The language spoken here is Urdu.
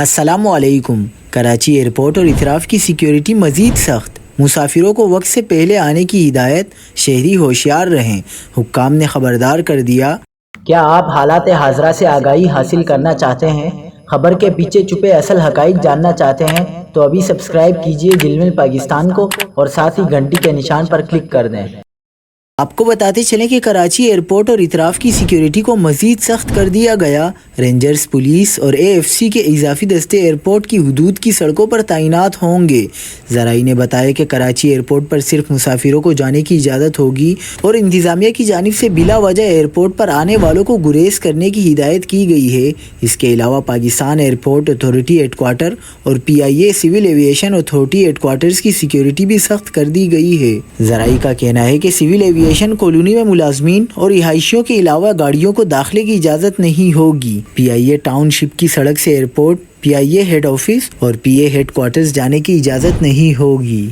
السلام علیکم۔ کراچی ایئرپورٹ اور اطراف کی سیکیورٹی مزید سخت، مسافروں کو وقت سے پہلے آنے کی ہدایت، شہری ہوشیار رہیں، حکام نے خبردار کر دیا۔ کیا آپ حالات حاضرہ سے آگاہی حاصل کرنا چاہتے ہیں؟ خبر کے پیچھے چھپے اصل حقائق جاننا چاہتے ہیں تو ابھی سبسکرائب کیجئے دل مل پاکستان کو اور ساتھ ہی گھنٹی کے نشان پر کلک کر دیں۔ آپ کو بتاتے چلیں کہ کراچی ایئرپورٹ اور اطراف کی سیکیورٹی کو مزید سخت کر دیا گیا۔ رینجرز، پولیس اور AFC کے اضافی دستے ایئرپورٹ کی حدود کی سڑکوں پر تعینات ہوں گے۔ ذرائع نے بتایا کہ کراچی ایئرپورٹ پر صرف مسافروں کو جانے کی اجازت ہوگی اور انتظامیہ کی جانب سے بلا وجہ ایئرپورٹ پر آنے والوں کو گریز کرنے کی ہدایت کی گئی ہے۔ اس کے علاوہ Pakistan airport authority headquarter اور PIA civil aviation authority headquarters کی سیکیورٹی بھی سخت کر دی گئی ہے۔ ذرائع کا کہنا ہے کہ سول ایویشن کالونی میں ملازمین اور رہائشیوں کے علاوہ گاڑیوں کو داخلے کی اجازت نہیں ہوگی۔ PIA ٹاؤن شپ کی سڑک سے ایئرپورٹ، PIA ہیڈ آفس اور PA ہیڈ کوارٹرز جانے کی اجازت نہیں ہوگی۔